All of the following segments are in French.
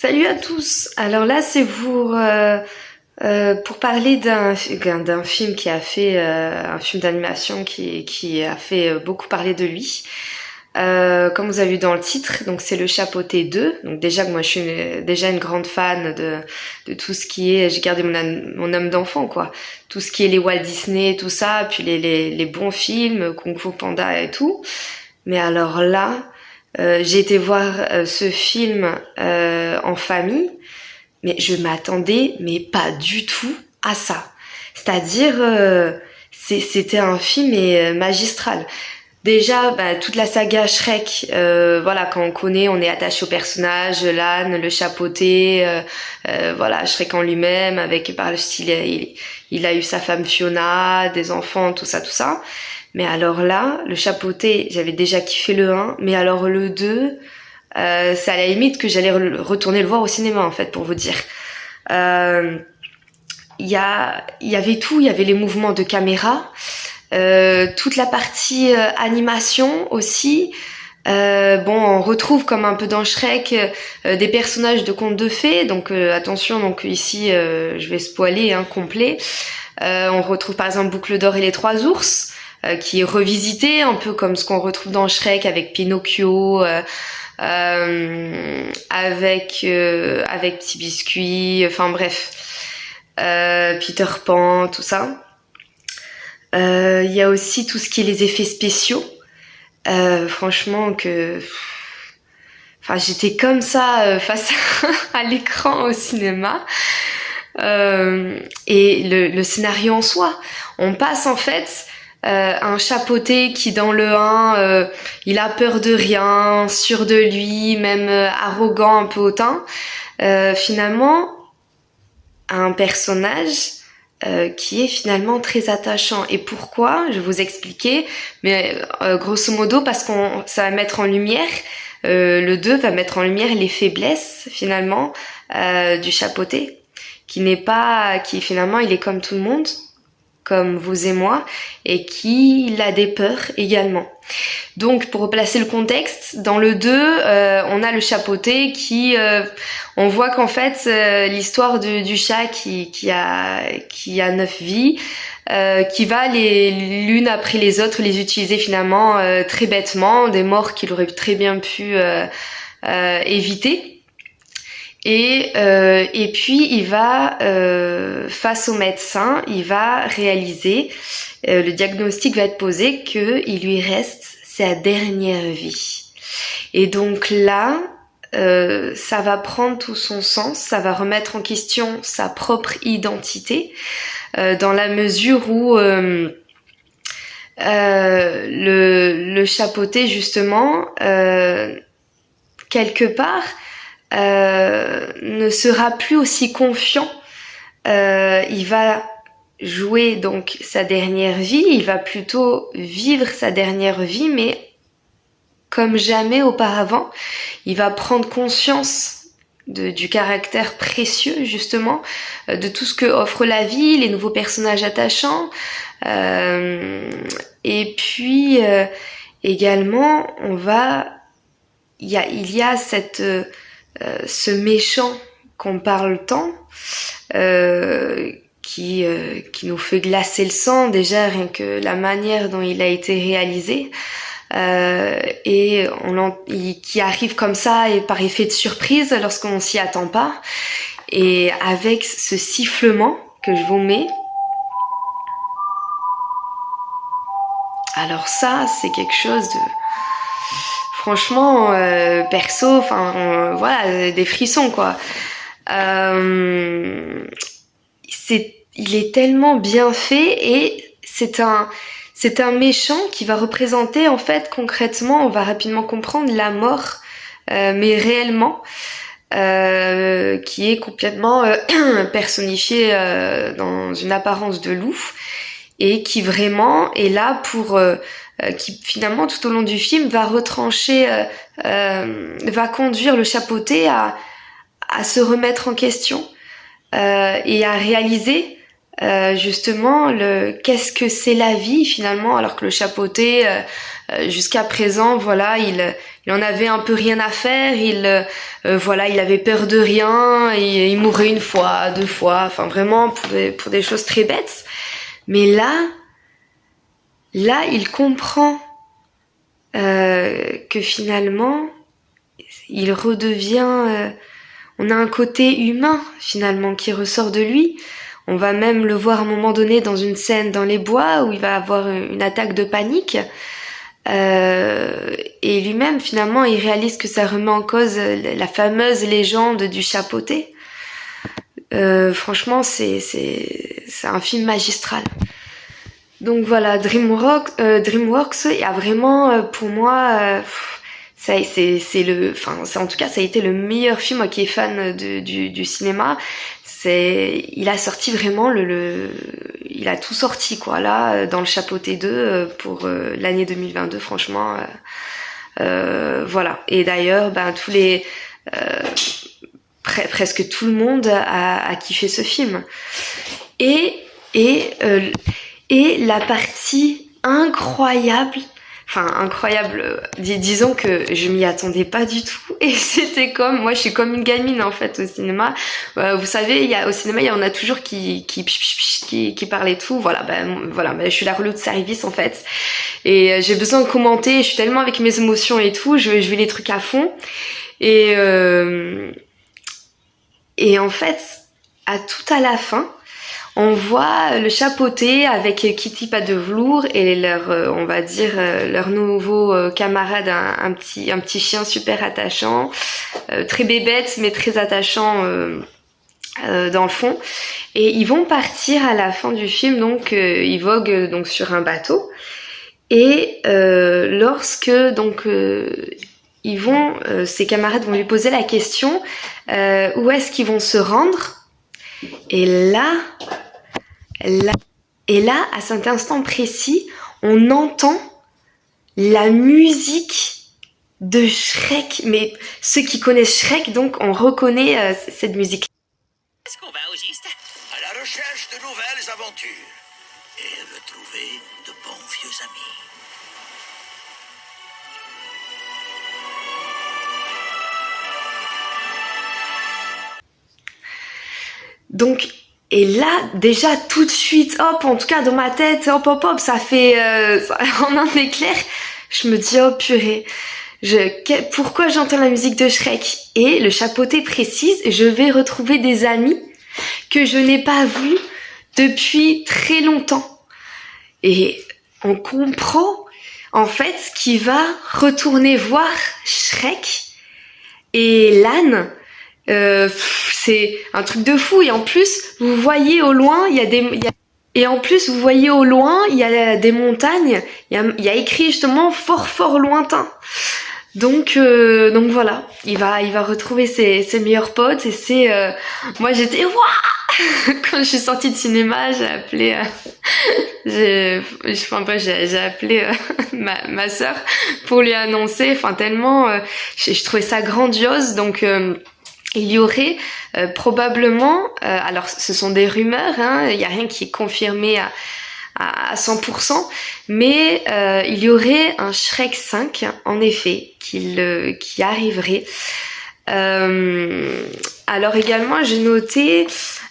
Salut à tous. Alors là, c'est pour parler d'un film qui a fait un film d'animation qui a fait beaucoup parler de lui. Comme vous avez vu dans le titre, donc c'est Le Chapeauté 2. Donc déjà que moi je suis déjà une grande fan de tout ce qui est, j'ai gardé mon âme d'enfant quoi. Tout ce qui est les Walt Disney, tout ça, puis les bons films, Kung Fu Panda et tout. Mais alors là, j'ai été voir ce film en famille, mais je m'attendais mais pas du tout à ça. C'est-à-dire, c'était un film magistral. Déjà, toute la saga Shrek, voilà, quand on connaît, on est attaché au personnage, l'âne, le chapeauté, voilà, Shrek en lui-même, avec par le style, il a eu sa femme Fiona, des enfants, tout ça, tout ça. Mais alors là, le chapeauté, j'avais déjà kiffé le 1, mais alors le 2, c'est à la limite que j'allais retourner le voir au cinéma, en fait, pour vous dire. Il y avait tout, il y avait les mouvements de caméra, toute la partie animation aussi. On retrouve comme un peu dans Shrek des personnages de contes de fées, donc attention, donc ici je vais spoiler complet. On retrouve par exemple Boucle d'Or et les Trois Ours, qui est revisité un peu comme ce qu'on retrouve dans Shrek avec Pinocchio, avec Petit Biscuit, enfin bref, Peter Pan, tout ça. Il y a aussi tout ce qui est les effets spéciaux. Franchement j'étais comme ça face à l'écran au cinéma. Et le scénario en soi, on passe en fait un chapeauté qui dans le 1 il a peur de rien, sûr de lui, même arrogant, un peu hautain, finalement à un personnage qui est finalement très attachant. Et pourquoi? Je vais vous expliquer, mais grosso modo parce ça va mettre en lumière, le 2 va mettre en lumière les faiblesses finalement du chapeauté, qui finalement il est comme tout le monde, comme vous et moi, et qui a des peurs également. Donc pour replacer le contexte, dans le 2, on a le chapeauté on voit qu'en fait l'histoire du chat qui a 9 vies, qui va l'une après les autres les utiliser finalement très bêtement, des morts qu'il aurait très bien pu éviter. Et puis il va face au médecin, il va réaliser, le diagnostic va être posé qu'il lui reste sa dernière vie. Et donc là, ça va prendre tout son sens, ça va remettre en question sa propre identité, dans la mesure où le chapeauté justement, quelque part, ne sera plus aussi confiant. Il va jouer donc sa dernière vie, il va plutôt vivre sa dernière vie, mais comme jamais auparavant, il va prendre conscience du caractère précieux justement, de tout ce que offre la vie, les nouveaux personnages attachants, et puis également il y a ce méchant qu'on parle tant, qui nous fait glacer le sang, déjà rien que la manière dont il a été réalisé, et qui arrive comme ça et par effet de surprise lorsqu'on s'y attend pas, et avec ce sifflement que je vous mets. Alors ça, c'est quelque chose de... Franchement, perso, voilà, des frissons quoi. Il est tellement bien fait, et c'est un méchant qui va représenter en fait concrètement, on va rapidement comprendre, la mort, mais réellement, qui est complètement personnifié dans une apparence de loup, et qui vraiment est là pour... qui finalement tout au long du film va retrancher, va conduire le chapeauté à se remettre en question, et à réaliser justement qu'est-ce que c'est la vie finalement, alors que le chapeauté jusqu'à présent, voilà, il il en avait un peu rien à faire, voilà, il avait peur de rien, il mourait une fois, deux fois, enfin vraiment pour des choses très bêtes. Mais là, il comprend que finalement, il redevient... on a un côté humain, finalement, qui ressort de lui. On va même le voir à un moment donné dans une scène dans les bois où il va avoir une attaque de panique. Et lui-même, finalement, il réalise que ça remet en cause la fameuse légende du chapeauté. Franchement, c'est un film magistral. Donc voilà, DreamWorks a vraiment, pour moi, en tout cas, ça a été le meilleur film, moi qui est fan du cinéma. Il a sorti vraiment il a tout sorti quoi. Là, dans le Chapeauté 2 pour l'année 2022, franchement, voilà. Et d'ailleurs, presque tout le monde a kiffé ce film. Et la partie incroyable, disons que je m'y attendais pas du tout, et c'était moi je suis comme une gamine en fait au cinéma. Vous savez, au cinéma il y en a toujours qui parlent et tout, voilà, je suis la rouleau de service en fait, et j'ai besoin de commenter, je suis tellement avec mes émotions et tout, je vis les trucs à fond, et en fait, tout à la fin, on voit le chapeauté avec Kitty pas de velours et on va dire, leur nouveau camarade, un petit chien super attachant, très bébête mais très attachant dans le fond. Et ils vont partir à la fin du film, donc ils voguent donc sur un bateau. Et lorsque donc ses camarades vont lui poser la question, où est-ce qu'ils vont se rendre? Et là, à cet instant précis, on entend la musique de Shrek. Mais ceux qui connaissent Shrek, donc, on reconnaît cette musique. Est-ce qu'on va au giste? À la recherche de nouvelles aventures et retrouver de bons vieux amis. Donc, et là, déjà, tout de suite, hop, en tout cas, dans ma tête, hop, ça fait, en un éclair, je me dis, oh purée, pourquoi j'entends la musique de Shrek? Et le chapeauté précise, je vais retrouver des amis que je n'ai pas vus depuis très longtemps. Et on comprend, en fait, qu'il va retourner voir Shrek et l'âne. C'est un truc de fou, et en plus vous voyez au loin il y a des montagnes, il y a écrit justement fort lointain, donc voilà, il va retrouver ses meilleurs potes, et moi j'étais waouh. Quand je suis sortie de cinéma, j'ai appelé j'ai appelé ma sœur pour lui annoncer, tellement je trouvais ça grandiose. Donc il y aurait probablement, alors ce sont des rumeurs, il n'y a rien qui est confirmé à 100%, mais il y aurait un Shrek 5, en effet, qui arriverait. Alors également, j'ai noté,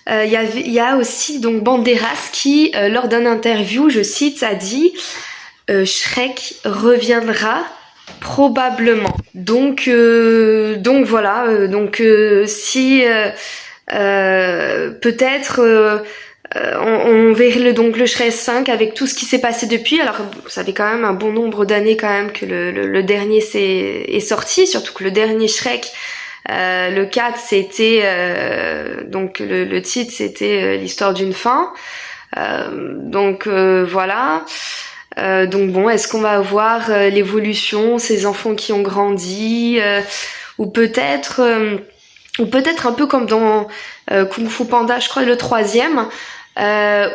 il y a aussi donc Banderas qui, lors d'un interview, je cite, a dit Shrek reviendra probablement. Donc voilà, si peut-être on verrait donc le Shrek 5 avec tout ce qui s'est passé depuis. Alors ça fait quand même un bon nombre d'années quand même que le dernier est sorti, surtout que le dernier Shrek, le 4, c'était donc le titre, c'était l'histoire d'une fin. Voilà. Donc bon, est-ce qu'on va avoir l'évolution, ces enfants qui ont grandi, ou peut-être un peu comme dans Kung Fu Panda, je crois le 3e,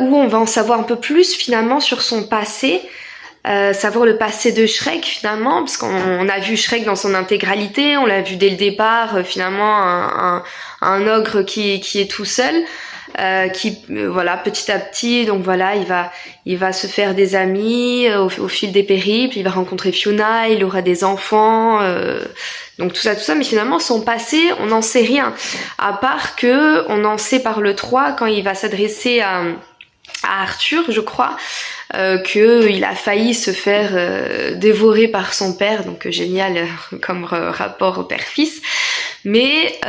où on va en savoir un peu plus finalement sur son passé, savoir le passé de Shrek finalement, parce qu'on a vu Shrek dans son intégralité, on l'a vu dès le départ, finalement un ogre qui est tout seul. voilà, petit à petit, donc voilà, il va se faire des amis au fil des périples, il va rencontrer Fiona, il aura des enfants, donc tout ça, mais finalement son passé, on n'en sait rien, à part que on en sait par le 3 quand il va s'adresser à Arthur, je crois, qu'il a failli se faire dévorer par son père, donc génial comme rapport père-fils, mais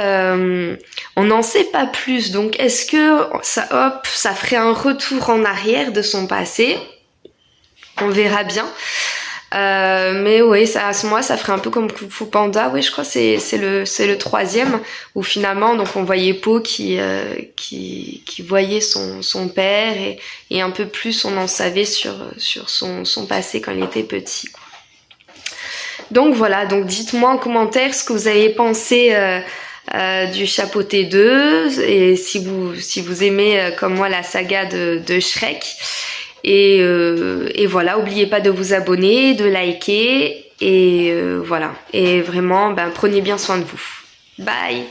on n'en sait pas plus, donc est-ce que ça ferait un retour en arrière de son passé? On verra bien. Mais oui, à ce moment ça ferait un peu comme Kung Fu Panda, oui je crois que c'est le troisième, où finalement donc on voyait Po qui voyait son père, et un peu plus on en savait sur son passé quand il était petit, quoi. Donc voilà, donc dites-moi en commentaire ce que vous avez pensé du Chapeauté 2, et si vous aimez comme moi la saga de Shrek. Et voilà, n'oubliez pas de vous abonner, de liker, et voilà. Et vraiment, prenez bien soin de vous. Bye!